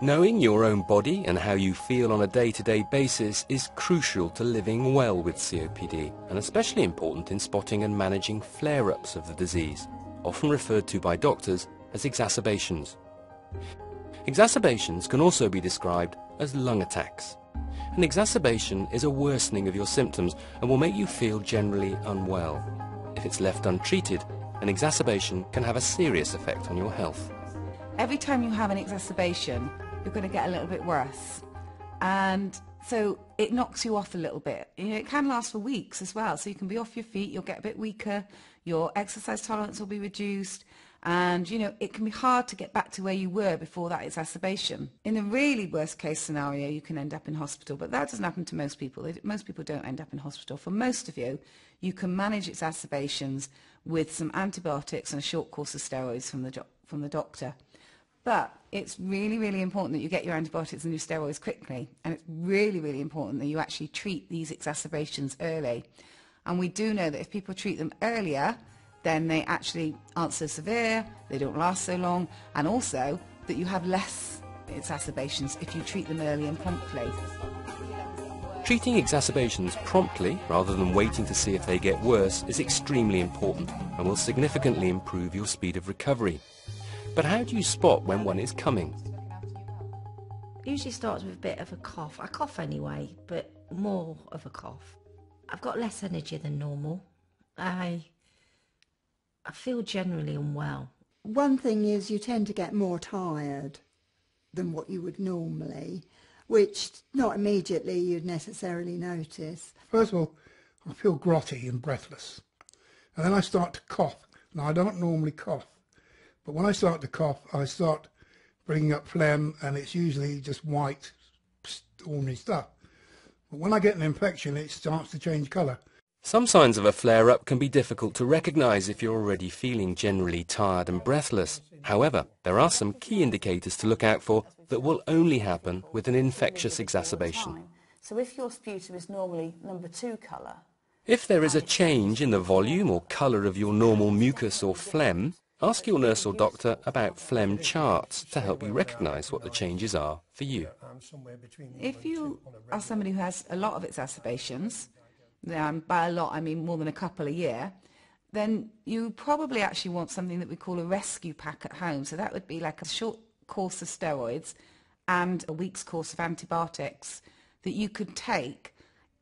Knowing your own body and how you feel on a day-to-day basis is crucial to living well with COPD, and especially important in spotting and managing flare-ups of the disease, often referred to by doctors as exacerbations. Exacerbations can also be described as lung attacks. An exacerbation is a worsening of your symptoms and will make you feel generally unwell. If it's left untreated, an exacerbation can have a serious effect on your health. Every time you have an exacerbation, you're going to get a little bit worse, and so it knocks you off a little bit. You know, it can last for weeks as well, so you can be off your feet, you'll get a bit weaker, your exercise tolerance will be reduced, and you know, it can be hard to get back to where you were before that exacerbation. In the really worst case scenario, you can end up in hospital, but that doesn't happen to most people. Most people don't end up in hospital. For most of you, you can manage exacerbations with some antibiotics and a short course of steroids from the doctor. But it's really, really important that you get your antibiotics and your steroids quickly. And it's really, really important that you actually treat these exacerbations early. And we do know that if people treat them earlier, then they actually aren't so severe, they don't last so long, and also that you have less exacerbations if you treat them early and promptly. Treating exacerbations promptly, rather than waiting to see if they get worse, is extremely important and will significantly improve your speed of recovery. But how do you spot when one is coming? It usually starts with a bit of a cough. I cough anyway, but more of a cough. I've got less energy than normal. I feel generally unwell. One thing is you tend to get more tired than what you would normally, which not immediately you'd necessarily notice. First of all, I feel grotty and breathless. And then I start to cough. Now, I don't normally cough. But when I start to cough, I start bringing up phlegm, and it's usually just white, ordinary stuff. But when I get an infection, it starts to change colour. Some signs of a flare-up can be difficult to recognise if you're already feeling generally tired and breathless. However, there are some key indicators to look out for that will only happen with an infectious exacerbation. So if your sputum is normally number 2 colour. If there is a change in the volume or colour of your normal mucus or phlegm, ask your nurse or doctor about phlegm charts to help you recognise what the changes are for you. If you are somebody who has a lot of exacerbations, by a lot I mean more than a couple a year, then you probably actually want something that we call a rescue pack at home. So that would be like a short course of steroids and a week's course of antibiotics that you could take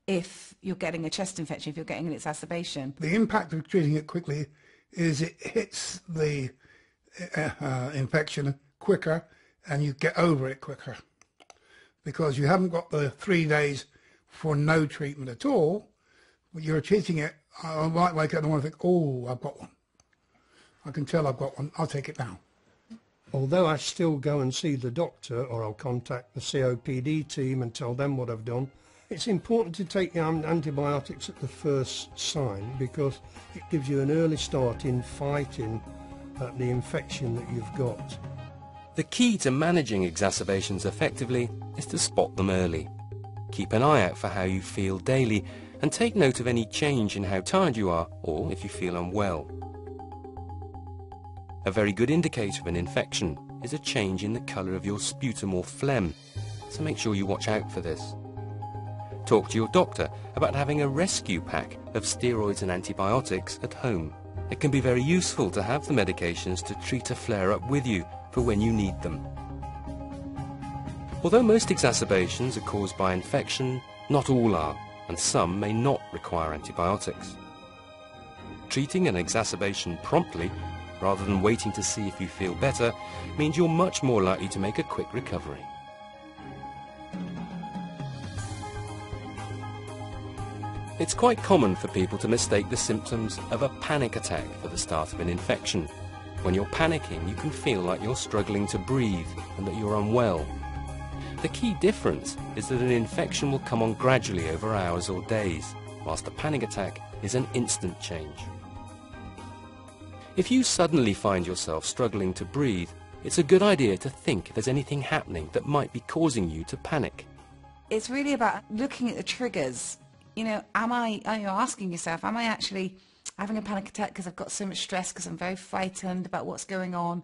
if you're getting a chest infection, if you're getting an exacerbation. The impact of treating it quickly is it hits the infection quicker and you get over it quicker, because you haven't got the 3 days for no treatment at all. You're treating it. I might wake up and want to think, oh, I've got one. I can tell I've got one. I'll take it now. Although I still go and see the doctor, or I'll contact the COPD team and tell them what I've done, it's important to take the antibiotics at the first sign, because it gives you an early start in fighting the infection that you've got. The key to managing exacerbations effectively is to spot them early. Keep an eye out for how you feel daily and take note of any change in how tired you are or if you feel unwell. A very good indicator of an infection is a change in the colour of your sputum or phlegm, so make sure you watch out for this. Talk to your doctor about having a rescue pack of steroids and antibiotics at home. It can be very useful to have the medications to treat a flare-up with you for when you need them. Although most exacerbations are caused by infection, not all are, and some may not require antibiotics. Treating an exacerbation promptly, rather than waiting to see if you feel better, means you're much more likely to make a quick recovery. It's quite common for people to mistake the symptoms of a panic attack for the start of an infection. When you're panicking, you can feel like you're struggling to breathe and that you're unwell. The key difference is that an infection will come on gradually over hours or days, whilst a panic attack is an instant change. If you suddenly find yourself struggling to breathe, it's a good idea to think if there's anything happening that might be causing you to panic. It's really about looking at the triggers. You know, are you asking yourself, am I actually having a panic attack because I've got so much stress, because I'm very frightened about what's going on?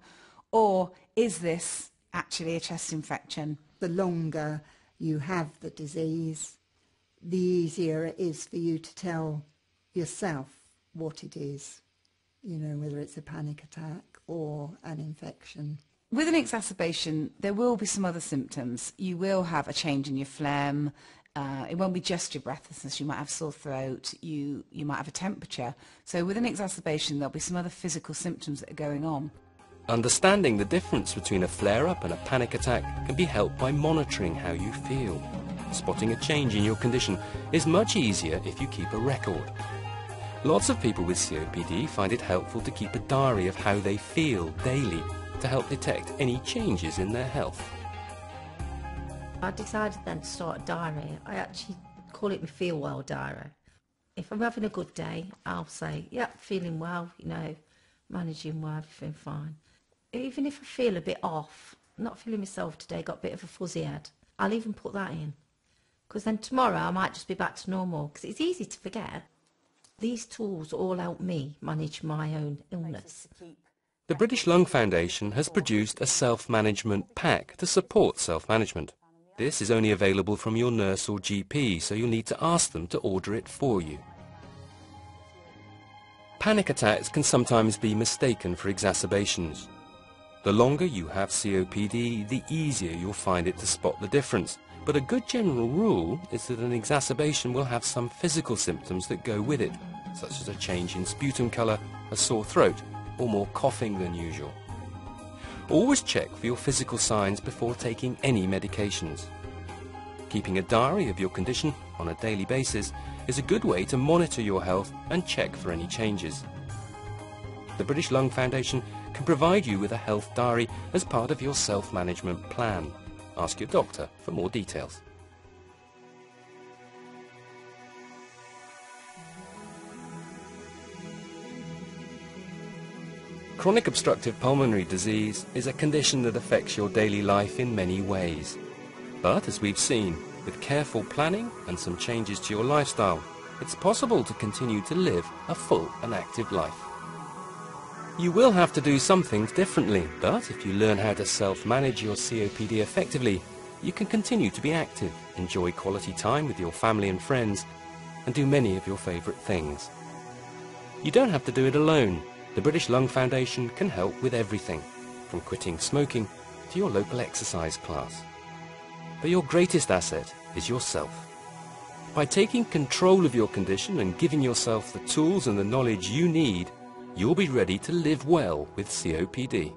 Or is this actually a chest infection. The longer you have the disease, the easier it is for you to tell yourself what it is, you know, whether it's a panic attack or an infection. With an exacerbation, there will be some other symptoms. You will have a change in your phlegm. It won't be just your breathlessness. You might have sore throat. You might have a temperature. So with an exacerbation, there'll be some other physical symptoms that are going on. Understanding the difference between a flare-up and a panic attack can be helped by monitoring how you feel. Spotting a change in your condition is much easier if you keep a record. Lots of people with COPD find it helpful to keep a diary of how they feel daily to help detect any changes in their health. I decided then to start a diary. I actually call it my Feel Well diary. If I'm having a good day, I'll say, yep, feeling well, you know, managing well, everything fine. Even if I feel a bit off, not feeling myself today, got a bit of a fuzzy head, I'll even put that in. Because then tomorrow I might just be back to normal, because it's easy to forget. These tools all help me manage my own illness. The British Lung Foundation has produced a self-management pack to support self-management. This is only available from your nurse or GP, so you'll need to ask them to order it for you. Panic attacks can sometimes be mistaken for exacerbations. The longer you have COPD, the easier you'll find it to spot the difference. But a good general rule is that an exacerbation will have some physical symptoms that go with it, such as a change in sputum colour, a sore throat, or more coughing than usual. Always check for your physical signs before taking any medications. Keeping a diary of your condition on a daily basis is a good way to monitor your health and check for any changes. The British Lung Foundation can provide you with a health diary as part of your self-management plan. Ask your doctor for more details. Chronic obstructive pulmonary disease is a condition that affects your daily life in many ways. But as we've seen, with careful planning and some changes to your lifestyle, it's possible to continue to live a full and active life. You will have to do some things differently, but if you learn how to self-manage your COPD effectively, you can continue to be active, enjoy quality time with your family and friends, and do many of your favourite things. You don't have to do it alone. The British Lung Foundation can help with everything, from quitting smoking to your local exercise class. But your greatest asset is yourself. By taking control of your condition and giving yourself the tools and the knowledge you need, you'll be ready to live well with COPD.